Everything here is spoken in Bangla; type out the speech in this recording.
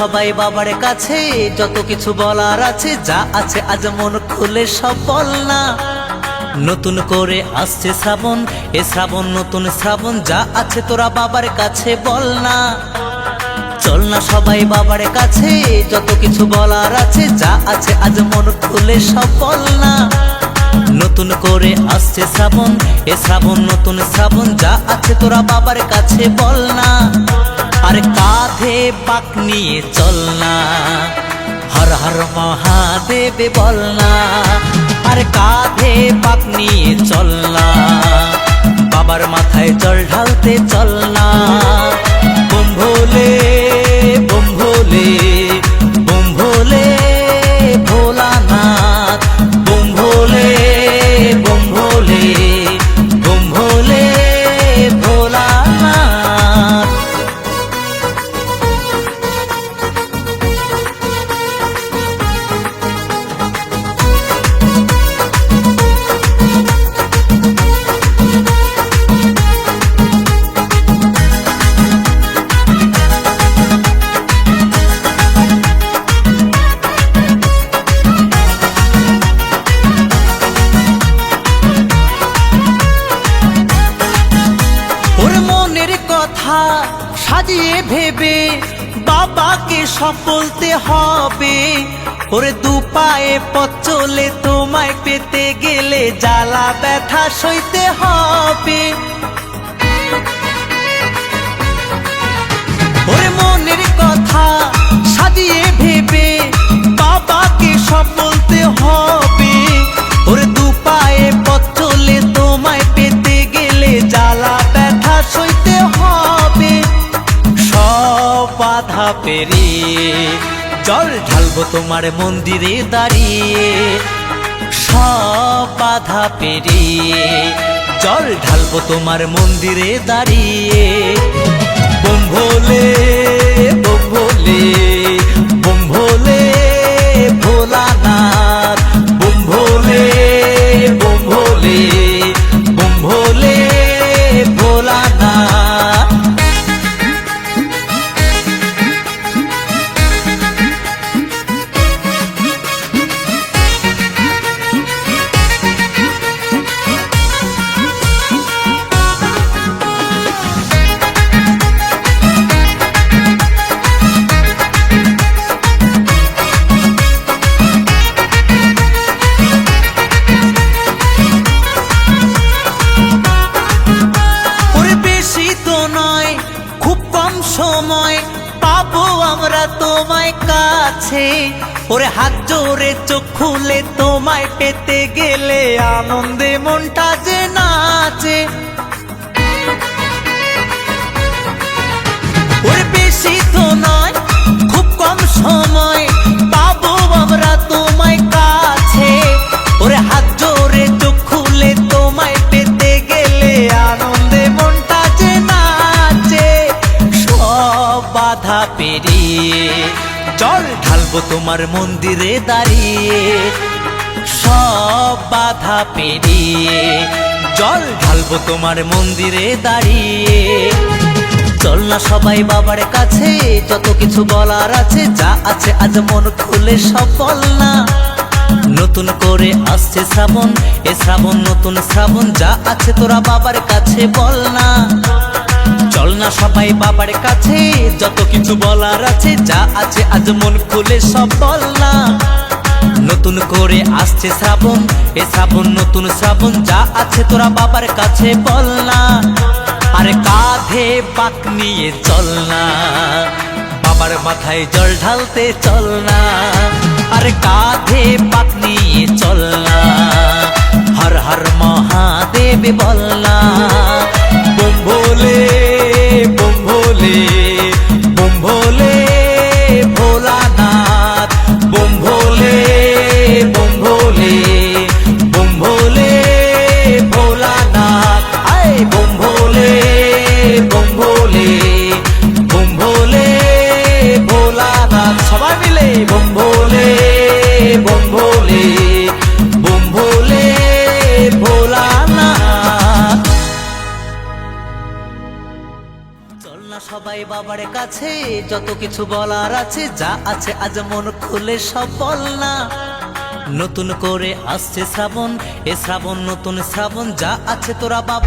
সবাই বাবার কাছে, যত কিছু বলার আছে, যা আছে আজ মন খুলে সব বল না। নতুন করে আসছে শ্রাবণ, এ শ্রাবণ নতুন শ্রাবণ, যা আছে তোরা বাবার কাছে বল না। চল না সবাই বাবার কাছে, যত কিছু বলার আছে, যা আছে আজ মন খুলে সব বল না। নতুন করে আসছে শ্রাবণ, এ শ্রাবণ নতুন শ্রাবণ, যা আছে তোরা বাবার কাছে বল না। আর কাঁধে বাঁক নিয়ে চল না, হর হর মহাদেব বল না। আর কাঁধে বাঁক নিয়ে চল না, বাবার মাথায় জল ঢালতে চল না। বম ভোলে বম ভোলে বম ভোলে ভোলানাথ, বম ভোলে বম ভোলে বম ভোলে ভোলানাথ। কথা সাজিয়ে ভেবে বাবাকে সব বলতে হবে। ওরে দু পায়ে পথ চলে তোমায় পেতে গেলে জ্বালা ব্যথা সইতে হবে। ওরে মনের কথা সাজিয়ে ভেবে বাবাকে সব বলতে হবে। ওরে দু পায়ে পথ চলে তোমায় পেতে গেলে জ্বালা ব্যথা সইতে হবে। সব বাধা পেরিয়ে জল ঢালবো তোমার মন্দিরে দাঁড়িয়ে। সব বাধা পেরিয়ে জল ঢালবো তোমার মন্দিরে দাঁড়িয়ে। বম ভোলে বম ভোলে বম ভোলে ভোলানাথ, বম ভোলে বম ভোলে বম ভোলে ভোলানাথ। সময় পাবো আমরা তোমায় কাছে। ওরে হাত জোরে চোখ খুলে তোমায় পেতে গেলে আনন্দে মনটা যে নাচে। ওরে বেশি তো নয় খুব কম সময় পাবো আমরা তোমায় কাছে। ওরে হাত জোরে চোখ খুলে তোমায় পেতে গেলে আনন্দে মনটা যে নাচে। বাধা পেরিয়ে জল ঢালবো তোমার মন্দিরে দাঁড়িয়ে। সব বাধা পেরিয়ে জল ঢালবো তোমার মন্দিরে দাঁড়িয়ে। চল না সবাই বাবার কাছে, যত কিছু বলার আছে, যা আছে আজ মন খুলে সব বল না। নতুন করে আসছে শ্রাবণ, এ শ্রাবণ নতুন শ্রাবণ, যা আছে তোরা বাবার কাছে বল না। চল না সবাই বাবার কাছে, যত কিছু বলার আছে, যা আছে আজ মন খুলে সব বল না। নতুন করে আসছে শ্রাবণ, এ শ্রাবণ নতুন শ্রাবণ, যা আছে তোরা বাবার কাছে বল না। আরে কাঁধে বাঁক নিয়ে চল না, বাবার মাথায় জল ঢালতে চল না। আরে কাঁধে বাঁক নিয়ে চল না, হর হর মহাদেব বল না। বম ভোলে বম ভোলে বম ভোলে ভোলানাথ, বম ভোলে বম ভোলে বম ভোলে ভোলানাথ। আয় বম ভোলে বম ভোলে বম ভোলে ভোলানাথ। সবাই মিলে বম ভোলে বম ভোলে বম ভোলে ভোলানাথ। না সবাই বাবার কাছে, যত কিছু বলার আছে, যা আছে আজ মন খুলে সব বল না। নতুন করে আসছে শ্রাবণ, এ শ্রাবণ নতুন শ্রাবণ, যা আছে তোরা বাপ